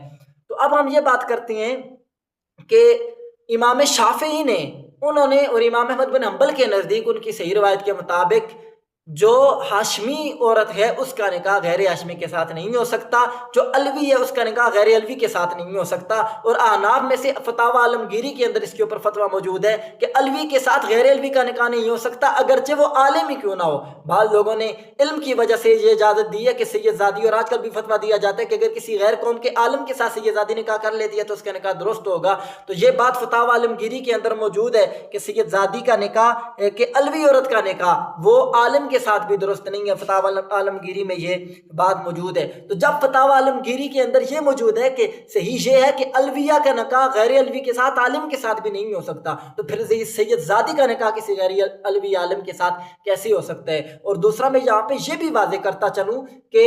تو اب ہم یہ بات کرتے ہیں کہ امام شافعی نے، انہوں نے، اور امام احمد بن حنبل کے نزدیک ان کی صحیح روایت کے مطابق جو ہاشمی عورت ہے اس کا نکاح غیر ہاشمی کے ساتھ نہیں ہو سکتا، جو الوی ہے اس کا نکاح غیر الوی کے ساتھ نہیں ہو سکتا۔ اور احناف میں سے فتاوی عالمگیری کے اندر اس کے اوپر فتویٰ موجود ہے کہ الوی کے ساتھ غیر الوی کا نکاح نہیں ہو سکتا، اگرچہ وہ عالم ہی کیوں نہ ہو۔ بعض لوگوں نے علم کی وجہ سے یہ اجازت دی ہے کہ سید زادی، اور آج کل بھی فتویٰ دیا جاتا ہے کہ اگر کسی غیر قوم کے عالم کے ساتھ سید زادی نکاح کر لیتی ہے تو اس کا نکاح درست ہوگا۔ تو یہ بات فتاوی عالمگیری کے اندر موجود ہے کہ سید زادی کا نکاح، کہ الوی عورت کا نکاح وہ عالم کے ساتھ بھی درست نہیں ہے، فتاوی عالمگیری میں یہ بات موجود ہے۔ تو جب فتاوی عالمگیری کے اندر یہ موجود ہے کہ صحیح یہ ہے کہ الویہ کا نکاح غیر الوی کے ساتھ عالم کے ساتھ بھی نہیں ہو سکتا، تو پھر سید زادی کا نکاح کسی غیر الوی عالم کے ساتھ کیسے ہو سکتا ہے؟ اور دوسرا میں یہاں پہ یہ بھی واضح کرتا چلوں کہ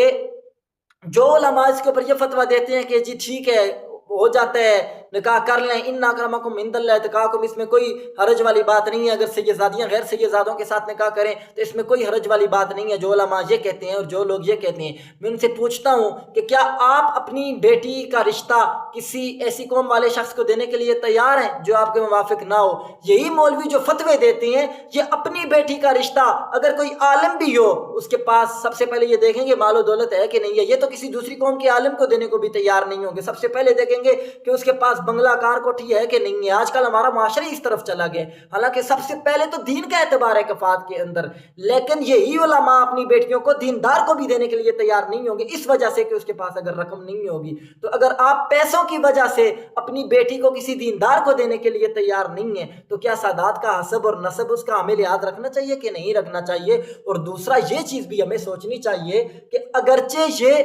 جو علماء اس کے اوپر یہ فتویٰ دیتے ہیں کہ جی ٹھیک ہے ہو جاتا ہے نکاح کر لیں، ان اکرمکم عند اللہ اتقاکم، اس میں کوئی حرج والی بات نہیں ہے۔ اگر سیدزادیاں غیر سیدزادوں کے ساتھ نکاح کریں تو اس میں کوئی حرج والی بات نہیں ہے، جو علماء یہ کہتے ہیں اور جو لوگ یہ کہتے ہیں۔ میں ان سے پوچھتا ہوں کہ کیا آپ اپنی بیٹی کا رشتہ کسی ایسی قوم والے شخص کو دینے کے لیے تیار ہیں جو آپ کے موافق نہ ہو؟ یہی مولوی جو فتوے دیتے ہیں، یہ اپنی بیٹی کا رشتہ اگر کوئی عالم بھی ہو اس کے پاس سب سے پہلے یہ دیکھیں گے مال و دولت ہے کہ نہیں ہے، یہ تو کسی دوسری قوم کے عالم کو دینے کو بھی تیار نہیں ہوں گے، سب سے پہلے دیکھیں گے کہ اس کے پاس بنگلہ کار کوٹھی ہے کہ نہیں ہے۔ آج کل ہمارا معاشرہ اس طرف چلا گیا، حالانکہ سب سے پہلے تو دین کا اعتبار ہے کفات کے اندر، لیکن یہی علماء اپنی بیٹیوں کو دیندار کو بھی دینے کے لیے تیار نہیں ہوں گے، اس وجہ سے کہ اس کے پاس اگر رقم نہیں ہوگی۔ تو اگر آپ پیسوں کی وجہ سے اپنی بیٹی کو کسی دیندار کو دینے کے لیے تیار نہیں ہیں تو کیا سادات کا حسب اور نسب اس کا ہمیں یاد رکھنا چاہیے کہ نہیں رکھنا چاہیے؟ اور دوسرا یہ چیز بھی ہمیں سوچنی چاہیے کہ اگرچہ یہ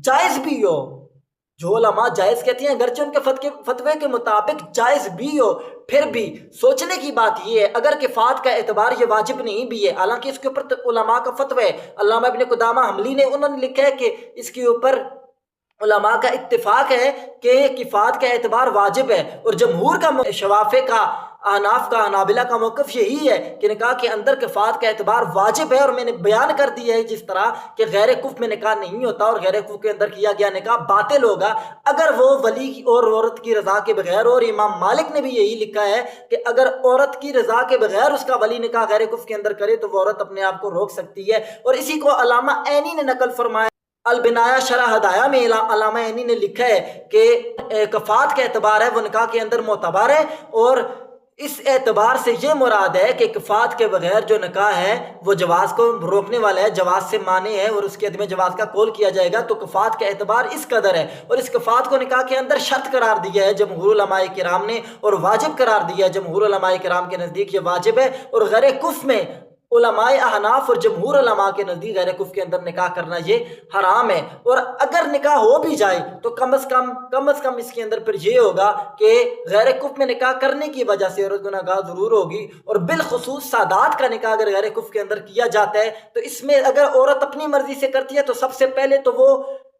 جائز بھی ہو، جو علماء جائز کہتے ہیں اگرچہ ان کے فتوے کے مطابق جائز بھی ہو، پھر بھی سوچنے کی بات یہ ہے اگر کفات کا اعتبار یہ واجب نہیں بھی ہے، حالانکہ اس کے اوپر علماء کا فتوی ہے، علامہ ابن قدامہ حنبلی نے انہوں نے لکھا ہے کہ اس کے اوپر علماء کا اتفاق ہے کہ کفات کا اعتبار واجب ہے، اور جمہور کا، شوافع کا، احناف کا، حنابلہ کا موقف یہی ہے کہ نکاح کے اندر کفات کا اعتبار واجب ہے۔ اور میں نے بیان کر دیا ہے جس طرح کہ غیر کف میں نکاح نہیں ہوتا اور غیر کف کے اندر کیا گیا نکاح باطل ہوگا اگر وہ ولی اور عورت کی رضا کے بغیر، اور امام مالک نے بھی یہی لکھا ہے کہ اگر عورت کی رضا کے بغیر اس کا ولی نکاح غیر کف کے اندر کرے تو وہ عورت اپنے آپ کو روک سکتی ہے۔ اور اسی کو علامہ عینی نے نقل فرمایا، البنایا شرح ہدایہ میں علامہ عینی نے لکھا ہے کہ کفات کا اعتبار ہے وہ نکاح کے اندر معتبر ہے، اور اس اعتبار سے یہ مراد ہے کہ کفات کے بغیر جو نکاح ہے وہ جواز کو روکنے والا ہے، جواز سے مانع ہے، اور اس کے عدم جواز کا قول کیا جائے گا۔ تو کفات کا اعتبار اس قدر ہے، اور اس کفات کو نکاح کے اندر شرط قرار دیا ہے جمہور علماء کرام نے، اور واجب قرار دیا ہے جمہور علماء کرام کے نزدیک یہ واجب ہے۔ اور غیر کف میں علماء احناف اور جمہور علماء کے نزدیک غیر کف کے اندر نکاح کرنا یہ حرام ہے۔ اور اگر نکاح ہو بھی جائے تو کم از کم اس کے اندر پھر یہ ہوگا کہ غیر کف میں نکاح کرنے کی وجہ سے عورت گناہ گار ضرور ہوگی، اور بالخصوص سادات کا نکاح اگر غیر کف کے اندر کیا جاتا ہے تو اس میں اگر عورت اپنی مرضی سے کرتی ہے تو سب سے پہلے تو وہ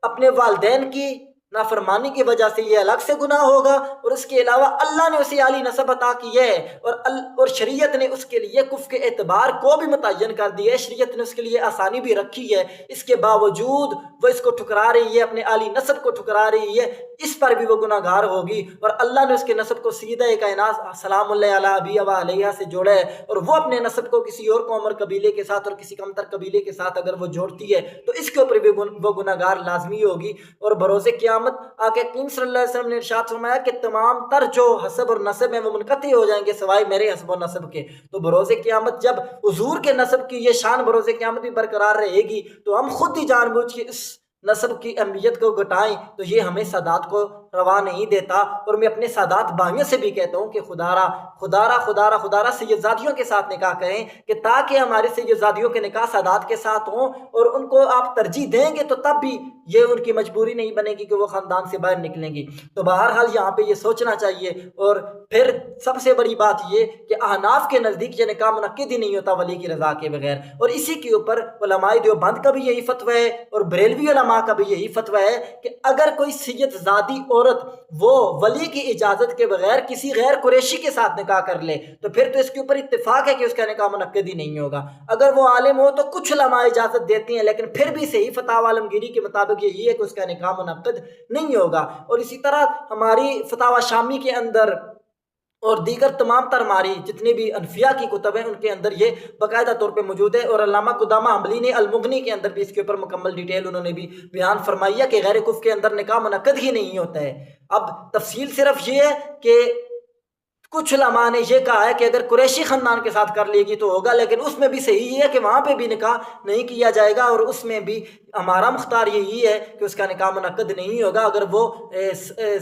اپنے والدین کی نافرمانی کی وجہ سے یہ الگ سے گناہ ہوگا، اور اس کے علاوہ اللہ نے اسے عالی نسب عطا کی ہے، اور شریعت نے اس کے لیے کف کے اعتبار کو بھی متعین کر دیا ہے، شریعت نے اس کے لیے آسانی بھی رکھی ہے، اس کے باوجود وہ اس کو ٹھکرا رہی ہے، اپنے عالی نسب کو ٹھکرا رہی ہے، اس پر بھی وہ گناہ گار ہوگی۔ اور اللہ نے اس کے نسب کو سیدھا کائنات سلام اللہ علیہ ابی و علیہ سے جوڑا ہے، اور وہ اپنے نسب کو کسی اور قوم اور قبیلے کے ساتھ اور کسی کمتر قبیلے کے ساتھ اگر وہ جوڑتی ہے تو اس کے اوپر بھی وہ گناہ گار لازمی ہوگی۔ اور بروز قیامت آقا کریم صلی اللہ علیہ وسلم نے ارشاد فرمایا کہ تمام تر جو حسب اور نسب ہیں وہ منقطع ہو جائیں گے سوائے میرے حسب و نسب کے۔ تو بروز قیامت جب حضور کے نسب کی یہ شان بروز قیامت بھی برقرار رہے گی تو ہم خود ہی جان بوجھ کے اس نسب کی اہمیت کو گھٹائیں تو یہ ہمیں سادات کو روا نہیں دیتا۔ اور میں اپنے سادات بھائیوں سے بھی کہتا ہوں کہ خدارا سیدزادیوں کے ساتھ نکاح کریں، کہ تاکہ ہمارے سیدزادیوں کے نکاح سادات کے ساتھ ہوں، اور ان کو آپ ترجیح دیں گے تو تب بھی یہ ان کی مجبوری نہیں بنے گی کہ وہ خاندان سے باہر نکلیں گی۔ تو بہرحال یہاں پہ یہ سوچنا چاہیے۔ اور پھر سب سے بڑی بات یہ کہ احناف کے نزدیک یہ نکاح منعقد ہی نہیں ہوتا ولی کی رضا کے بغیر، اور اسی کے اوپر علماء دیوبند کا بھی یہی فتویٰ ہے اور بریلوی علماء کا بھی یہی فتویٰ ہے کہ اگر کوئی سیدزادی عورت وہ ولی کی اجازت کے بغیر کسی غیر قریشی کے ساتھ نکاح کر لے تو پھر تو اس کے اوپر اتفاق ہے کہ اس کا نکاح منعقد ہی نہیں ہوگا۔ اگر وہ عالم ہو تو کچھ علماء اجازت دیتے ہیں، لیکن پھر بھی صحیح فتاوی عالمگیری کے مطابق یہی ہے کہ اس کا نکاح منعقد نہیں ہوگا۔ اور اسی طرح ہماری فتاوی شامی کے اندر اور دیگر تمام تر ہماری جتنی بھی انفیاء کی کتب ہیں ان کے اندر یہ باقاعدہ طور پہ موجود ہے، اور علامہ قدامہ حنبلی نے المغنی کے اندر بھی اس کے اوپر مکمل ڈیٹیل انہوں نے بھی بیان فرمائی ہے کہ غیر کف کے اندر نکاح منعقد ہی نہیں ہوتا ہے۔ اب تفصیل صرف یہ ہے کہ کچھ علماء نے یہ کہا ہے کہ اگر قریشی خاندان کے ساتھ کر لیے گی تو ہوگا، لیکن اس میں بھی صحیح ہے کہ وہاں پہ بھی نکاح نہیں کیا جائے گا، اور اس میں بھی ہمارا مختار یہی ہے کہ اس کا نکاح منعقد نہیں ہوگا اگر وہ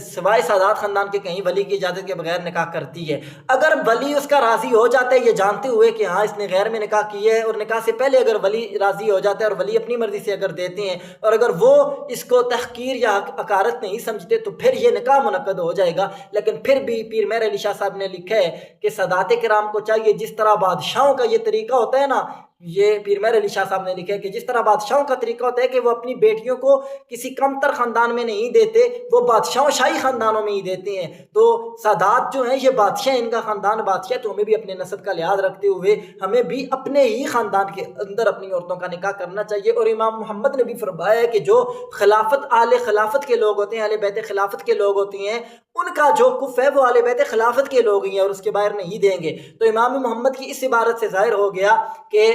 سوائے سادات خاندان کے کہیں ولی کی اجازت کے بغیر نکاح کرتی ہے۔ اگر ولی اس کا راضی ہو جاتا ہے یہ جانتے ہوئے کہ ہاں اس نے غیر میں نکاح کیا ہے، اور نکاح سے پہلے اگر ولی راضی ہو جاتا ہے اور ولی اپنی مرضی سے اگر دیتے ہیں، اور اگر وہ اس کو تحقیر یا حقارت نہیں سمجھتے تو پھر یہ نکاح منعقد ہو جائے گا۔ لیکن پھر بھی پیر مہر علی شاہ صاحب نے لکھا ہے کہ سادات کرام کو چاہیے جس طرح بادشاہوں کا یہ طریقہ ہوتا ہے نا یہ پیر مہر علی شاہ صاحب نے لکھا ہے کہ جس طرح بادشاہوں کا طریقہ ہوتا ہے کہ وہ اپنی بیٹیوں کو کسی کم تر خاندان میں نہیں دیتے، وہ بادشاہوں شاہی خاندانوں میں ہی دیتے ہیں، تو سادات جو ہیں یہ بادشاہ، ان کا خاندان بادشاہ، تو ہمیں بھی اپنے نسب کا لحاظ رکھتے ہوئے ہمیں بھی اپنے ہی خاندان کے اندر اپنی عورتوں کا نکاح کرنا چاہیے۔ اور امام محمد نے بھی فرمایا ہے کہ جو خلافت اہل خلافت کے لوگ ہوتے ہیں، اہل بیت خلافت کے لوگ ہوتے ہیں، ان کا جو کف ہے وہ اہل بیت خلافت کے لوگ ہی ہیں اور اس کے باہر نہیں دیں گے۔ تو امام محمد کی اس عبارت سے ظاہر ہو گیا کہ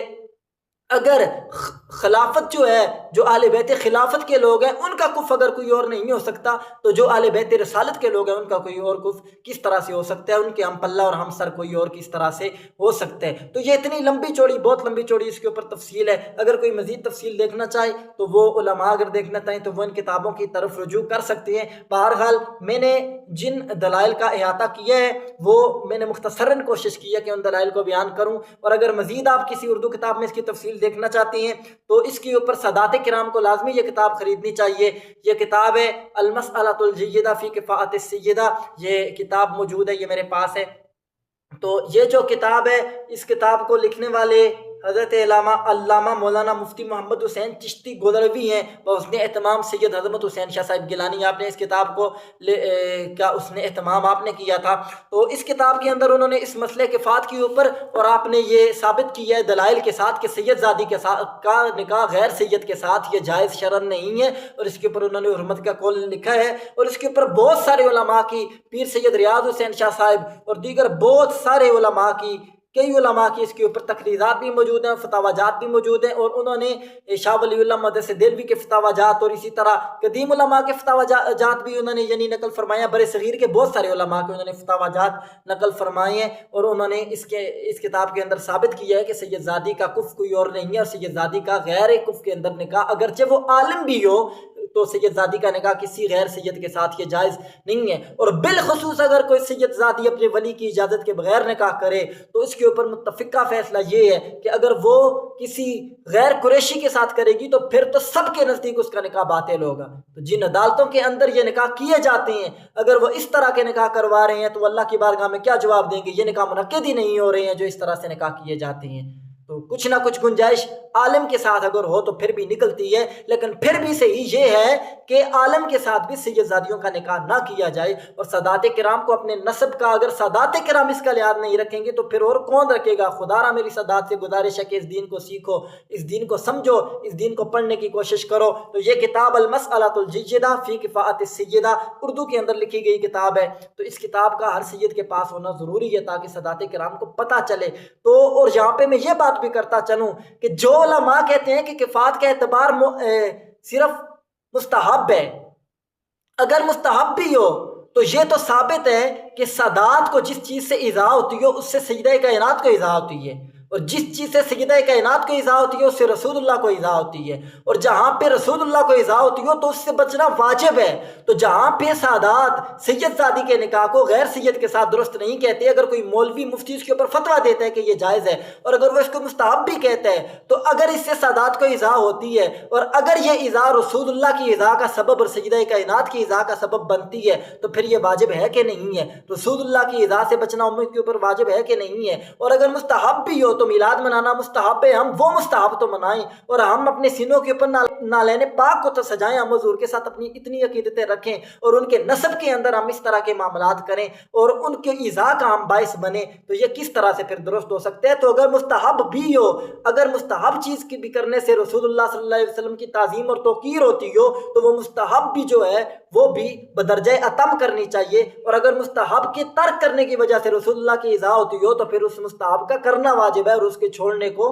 اگر خلافت جو ہے، جو اہل بیت خلافت کے لوگ ہیں، ان کا کف اگر کوئی اور نہیں ہو سکتا تو جو اہل بیت رسالت کے لوگ ہیں ان کا کوئی اور کف کس طرح سے ہو سکتا ہے، ان کے ہم پلہ اور ہم سر کوئی اور کس طرح سے ہو سکتا ہے۔ تو یہ اتنی لمبی چوڑی، بہت لمبی چوڑی اس کے اوپر تفصیل ہے، اگر کوئی مزید تفصیل دیکھنا چاہے تو وہ علماء اگر دیکھنا چاہیں تو وہ ان کتابوں کی طرف رجوع کر سکتے ہیں۔ بہرحال میں نے جن دلائل کا احاطہ کیا ہے وہ میں نے مختصراً کوشش کی ہے کہ ان دلائل کو بیان کروں، اور اگر مزید آپ کسی اردو کتاب میں اس کی تفصیل دیکھنا چاہتے ہیں تو اس کے اوپر سادات کرام کو لازمی یہ کتاب خریدنی چاہیے۔ یہ کتاب ہے المسألۃ الجیدہ فی کفاءۃ السیدہ، یہ کتاب موجود ہے، یہ میرے پاس ہے۔ تو یہ جو کتاب ہے، اس کتاب کو لکھنے والے حضرت علامہ مولانا مفتی محمد حسین چشتی گودڑوی ہیں، اور اس نے اہتمام سید حضرت حسین شاہ صاحب گیلانی آپ نے اس کتاب کو کا اس نے اہتمام آپ نے کیا تھا۔ تو اس کتاب کے اندر انہوں نے اس مسئلے کفات کے اوپر، اور آپ نے یہ ثابت کیا ہے دلائل کے ساتھ کہ سید زادی کے ساتھ کا نکاح غیر سید کے ساتھ یہ جائز شرعن نہیں ہے، اور اس کے اوپر انہوں نے حرمت کا قول لکھا ہے، اور اس کے اوپر بہت سارے علماء کی، پیر سید ریاض حسین شاہ صاحب اور دیگر بہت سارے علماء کی، کئی علماء کی اس کے اوپر تقریرات بھی موجود ہیں، فتاوی جات بھی موجود ہیں، اور انہوں نے شاہ ولی اللہ مدرسہ دہلوی کے فتاوی جات اور اسی طرح قدیم علماء کے فتاوی جات بھی انہوں نے یعنی نقل فرمایا، بر صغیر کے بہت سارے علماء کے انہوں نے فتاوی جات نقل فرمائے ہیں، اور انہوں نے اس کتاب کے اندر ثابت کیا ہے کہ سید زادی کا کف کوئی اور نہیں ہے، اور سید زادی کا غیر کف کے اندر نکاح اگرچہ وہ عالم بھی ہو تو سید زادی کا نکاح کسی غیر سید کے ساتھ یہ جائز نہیں ہے۔ اور بالخصوص اگر کوئی سید زادی اپنے ولی کی اجازت کے بغیر نکاح کرے تو اس کے اوپر متفقہ فیصلہ یہ ہے کہ اگر وہ کسی غیر قریشی کے ساتھ کرے گی تو پھر تو سب کے نزدیک اس کا نکاح باطل ہوگا۔ تو جن عدالتوں کے اندر یہ نکاح کیے جاتے ہیں اگر وہ اس طرح کے نکاح کروا رہے ہیں تو اللہ کی بارگاہ میں کیا جواب دیں گے؟ یہ نکاح منعقد ہی نہیں ہو رہے ہیں جو اس طرح سے نکاح کیے جاتے ہیں۔ تو کچھ نہ کچھ گنجائش عالم کے ساتھ اگر ہو تو پھر بھی نکلتی ہے، لیکن پھر بھی صحیح یہ ہے کہ عالم کے ساتھ بھی سید زادیوں کا نکاح نہ کیا جائے، اور سادات کرام کو اپنے نسب کا اگر سادات کرام اس کا لحاظ نہیں رکھیں گے تو پھر اور کون رکھے گا؟ خدا را میری سادات سے گزارش ہے کہ اس دین کو سیکھو، اس دین کو سمجھو، اس دین کو پڑھنے کی کوشش کرو۔ تو یہ کتاب المسألۃ الجیدہ فی کفاءۃ السیدہ اردو کے اندر لکھی گئی کتاب ہے، تو اس کتاب کا ہر سید کے پاس ہونا ضروری ہے تاکہ سادات کرام کو پتہ چلے۔ تو اور یہاں پہ میں یہ بات بھی کرتا چلوں کہ جو علماء کہتے ہیں کہ کفات کا اعتبار صرف مستحب ہے، اگر مستحب بھی ہو تو یہ تو ثابت ہے کہ سادات کو جس چیز سے ایذا ہوتی ہو اس سے سجدہ کائنات کو ایذا ہوتی ہے، اور جس چیز سے سجدہ کائنات کو ایذا ہوتی ہے اس سے رسول اللہ کو ایذا ہوتی ہے، اور جہاں پہ رسول اللہ کو ایذا ہوتی ہو تو اس سے بچنا واجب ہے۔ تو جہاں پہ سادات سید زادی کے نکاح کو غیر سید کے ساتھ درست نہیں کہتے، اگر کوئی مولوی مفتی اس کے اوپر فتویٰ دیتا ہے کہ یہ جائز ہے اور اگر وہ اس کو مستحب بھی کہتا ہے، تو اگر اس سے سادات کو ایذا ہوتی ہے اور اگر یہ ایذا رسول اللہ کی ایذا کا سبب اور سجدہ کائنات کی ایذا کا سبب بنتی ہے تو پھر یہ واجب ہے کہ نہیں ہے؟ رسول اللہ کی ایذا سے بچنا امت کے اوپر واجب ہے کہ نہیں ہے؟ اور اگر مستحب بھی ہو تو میلاد منانا مستحب ہے، ہم وہ مستحب تو منائیں، اور ہم اپنے سینوں کے اوپر نالین پاک کو تو سجائیں، ہم حضور کے ساتھ اپنی اتنی عقیدتیں رکھیں اور ان کے نسب کے اندر ہم اس طرح کے معاملات کریں اور ان کے ایذا کا ہم باعث بنیں، تو یہ کس طرح سے پھر درست ہو سکتے ہیں؟ تو اگر مستحب بھی ہو، اگر مستحب چیز کی بھی کرنے سے رسول اللہ صلی اللہ علیہ وسلم کی تعظیم اور توقیر ہوتی ہو تو وہ مستحب بھی جو ہے وہ بھی بدرجہ اتم کرنی چاہیے، اور اگر مستحب کے ترک کرنے کی وجہ سے رسول اللہ کی ایذا ہوتی ہو تو پھر اس مستحب کا کرنا واجب ہے اور اس کے چھوڑنے کو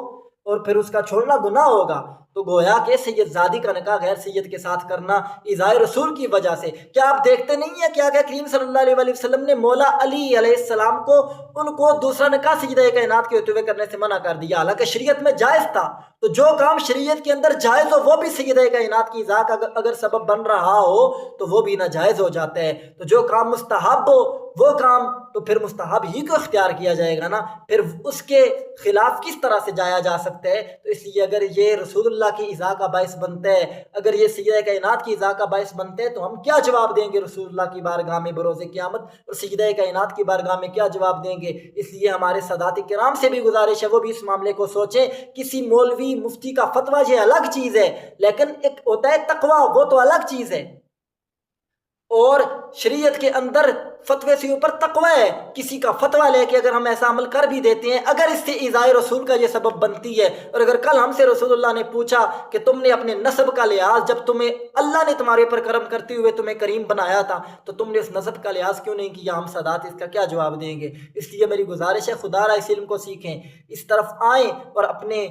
اور پھر اس کا چھوڑنا گناہ ہوگا۔ تو گویا کہ سید زادی کا نکاح غیر سید کے ساتھ کرنا ایذاء رسول کی وجہ سے، کیا آپ دیکھتے نہیں ہیں کہ آقا کریم صلی اللہ علیہ وسلم نے مولا علی علیہ السلام کو ان کو دوسرا نکاح سجدہ کائنات کے ہوتے ہوئے کرنے سے منع کر دیا، حالانکہ شریعت میں جائز تھا۔ تو جو کام شریعت کے اندر جائز ہو وہ بھی سجدہ کائنات کی ایذا کا اگر سبب بن رہا ہو تو وہ بھی ناجائز ہو جاتا ہے۔ تو جو کام مستحب ہو وہ کام تو پھر مستحب ہی کو اختیار کیا جائے گا نا، پھر اس کے خلاف کس طرح سے جایا جا سکتا ہے؟ تو اس لیے اگر یہ رسول اللہ کی ایذا کا باعث بنتا ہے، اگر یہ سیدہ کائنات کی ایذا کا باعث بنتے ہیں، تو ہم کیا جواب دیں گے رسول اللہ کی بارگاہ میں بروز قیامت، اور سیدہ کائنات کی بارگاہ میں کیا جواب دیں گے؟ اس لیے ہمارے سادات کرام سے بھی گزارش ہے وہ بھی اس معاملے کو سوچیں۔ کسی مولوی مفتی کا فتویٰ یہ الگ چیز ہے، لیکن ایک ہوتا ہے تقویٰ، وہ تو الگ چیز ہے، اور شریعت کے اندر فتوے سے اوپر تقوی ہے۔ کسی کا فتویٰ لے کے اگر ہم ایسا عمل کر بھی دیتے ہیں، اگر اس سے ایذائے رسول کا یہ سبب بنتی ہے، اور اگر کل ہم سے رسول اللہ نے پوچھا کہ تم نے اپنے نسب کا لحاظ، جب تمہیں اللہ نے تمہارے اوپر کرم کرتے ہوئے تمہیں کریم بنایا تھا، تو تم نے اس نسب کا لحاظ کیوں نہیں کیا؟ ہم سادات اس کا کیا جواب دیں گے؟ اس لیے میری گزارش ہے خدا را اس علم کو سیکھیں، اس طرف آئیں اور اپنے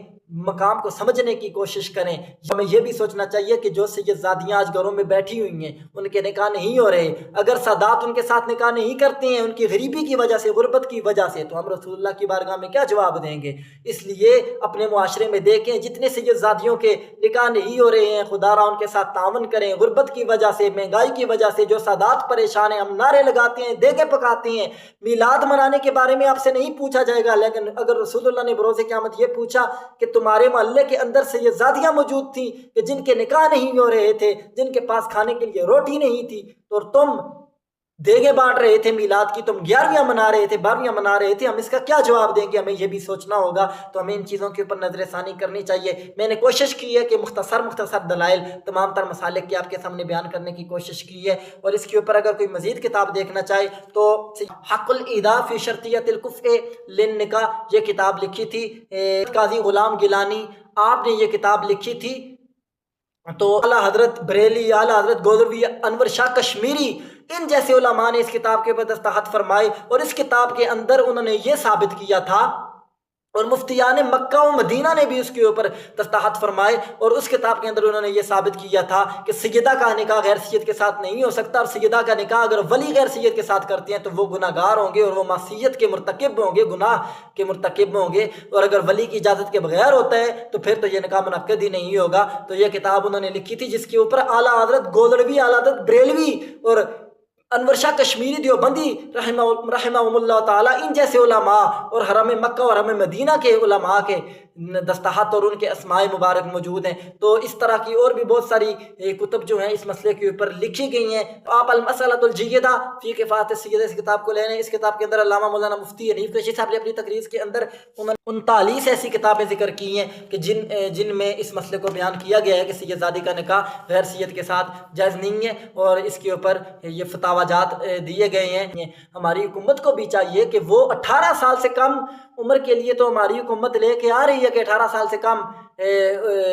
مقام کو سمجھنے کی کوشش کریں۔ ہمیں یہ بھی سوچنا چاہیے کہ جو سید زادیاں آج گھروں میں بیٹھی ہوئی ہیں، ان کے نکاح نہیں ہو رہے، اگر سادات ان کے ساتھ نکاح نہیں کرتے ہیں ان کی غریبی کی وجہ سے، غربت کی وجہ سے، تو ہم رسول اللہ کی بارگاہ میں کیا جواب دیں گے؟ اس لیے اپنے معاشرے میں دیکھیں جتنے سید زادیوں کے نکاح نہیں ہو رہے ہیں، خدا را ان کے ساتھ تعاون کریں۔ غربت کی وجہ سے، مہنگائی کی وجہ سے جو سادات پریشان ہیں، ہم نعرے لگاتے ہیں، دیگیں پکاتے ہیں، میلاد منانے کے بارے میں آپ سے نہیں پوچھا جائے گا، لیکن اگر رسول اللہ نے بروز قیامت یہ پوچھا کہ تمہارے محلے کے اندر سے یہ زادیاں موجود تھیں کہ جن کے نکاح نہیں ہو رہے تھے، جن کے پاس کھانے کے لیے روٹی نہیں تھی، تو تم دیگیں بانٹ رہے تھے میلاد کی، تم 11ویں منا رہے تھے، 12ویں منا رہے تھے، ہم اس کا کیا جواب دیں گے؟ ہمیں یہ بھی سوچنا ہوگا۔ تو ہمیں ان چیزوں کے اوپر نظر ثانی کرنی چاہیے۔ میں نے کوشش کی ہے کہ مختصر دلائل تمام تر مسالک کی آپ کے سامنے بیان کرنے کی کوشش کی ہے، اور اس کے اوپر اگر کوئی مزید کتاب دیکھنا چاہے تو حق الایداع فی شرطیۃ الکفء للنکاح یہ کتاب لکھی تھی قاضی غلام گیلانی، آپ نے یہ کتاب لکھی تھی۔ تو اعلیٰ حضرت بریلی، اعلیٰ حضرت گولروی، انور شاہ کشمیری، ان جیسے علماء نے اس کتاب کے اوپر دستخط فرمائے، اور اس کتاب کے اندر انہوں نے یہ ثابت کیا تھا، اور مفتیان مکہ و مدینہ نے بھی اس کے اوپر دستخط فرمائے، اور اس کتاب کے اندر انہوں نے یہ ثابت کیا تھا کہ سیدہ کا نکاح غیر سید کے ساتھ نہیں ہو سکتا، اور سیدہ کا نکاح اگر ولی غیر سید کے ساتھ کرتے ہیں تو وہ گناہ گار ہوں گے، اور وہ معصیت کے مرتکب ہوں گے، گناہ کے مرتکب ہوں گے، اور اگر ولی کی اجازت کے بغیر ہوتا ہے تو پھر تو یہ نکاح منعقد ہی نہیں ہوگا۔ تو یہ کتاب انہوں نے لکھی تھی جس کے اوپر اعلیٰ حضرت گولروی، اعلیٰ حضرت بریلوی اور انور شاہ کشمیری دیوبندی رحمہم اللہ تعالیٰ، ان جیسے علماء اور حرم مکہ اور حرم مدینہ کے علماء کے دستخط اور ان کے اسماء مبارک موجود ہیں۔ تو اس طرح کی اور بھی بہت ساری کتب جو ہیں اس مسئلے کے اوپر لکھی گئی ہیں۔ آپ المسألۃ الجیدہ فی کفایۃ السیدہ اس کتاب کو لے لیں۔ اس کتاب کے اندر علامہ مولانا مفتی حنیف قریشی صاحب نے اپنی تقریر کے اندر 39 ایسی کتابیں ذکر کی ہیں کہ جن میں اس مسئلے کو بیان کیا گیا ہے کہ سید زادی کا نکاح غیر سید کے ساتھ جائز نہیں ہے، اور اس کے اوپر یہ فتاوی جات دیے گئے ہیں۔ ہماری حکومت کو بھی چاہیے کہ وہ 18 سال سے کم عمر کے لیے تو ہماری حکومت لے کے آ رہی ہے کہ 18 سال سے کم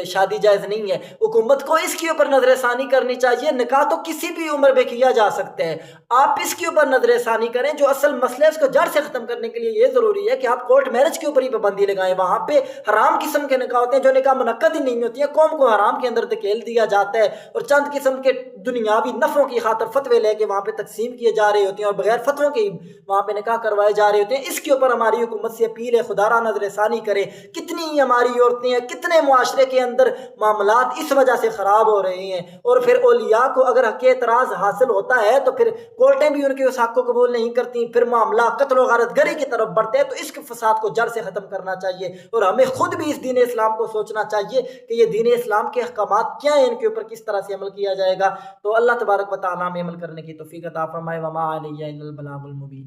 شادی جائز نہیں ہے، حکومت کو اس کے اوپر نظر ثانی کرنی چاہیے۔ نکاح تو کسی بھی عمر میں کیا جا سکتا ہے، آپ اس کے اوپر نظر ثانی کریں۔ جو اصل مسئلہ ہے اس کو جڑ سے ختم کرنے کے لیے یہ ضروری ہے کہ آپ کورٹ میرج کے اوپر ہی پابندی لگائیں۔ وہاں پہ حرام قسم کے نکاح ہوتے ہیں جو نکاح منعقد ہی نہیں ہوتی ہیں، قوم کو حرام کے اندر دھکیل دیا جاتا ہے، اور چند قسم کے دنیاوی نفعوں کی خاطر فتوے لے کے وہاں پہ تقسیم کیے جا رہے ہوتے ہیں، اور بغیر فتووں کے وہاں پہ نکاح کروائے جا رہے ہوتے ہیں۔ اس کے اوپر ہماری حکومت سے اپیل ہے خدا را نظر ثانی کرے۔ کتنی ہماری عورتیں ہیں، کتنے معاشرے کے اندر معاملات اس وجہ سے خراب ہو رہے ہیں، اور پھر اولیاء کو اگر حق اعتراض حاصل ہوتا ہے تو پھر کورٹیں بھی ان کے اس حق کو قبول نہیں کرتی، پھر معاملہ قتل و غارت گری کی طرف بڑھتے ہیں۔ تو اس کے فساد کو جڑ سے ختم کرنا چاہیے، اور ہمیں خود بھی اس دین اسلام کو سوچنا چاہیے کہ یہ دین اسلام کے احکامات کیا ہیں، ان کے اوپر کس طرح سے عمل کیا جائے گا۔ تو اللہ تبارک و تعالیٰ ہمیں عمل کرنے کی توفیق عطا فرمائے۔ وما علیہ الا البلاغ المبین۔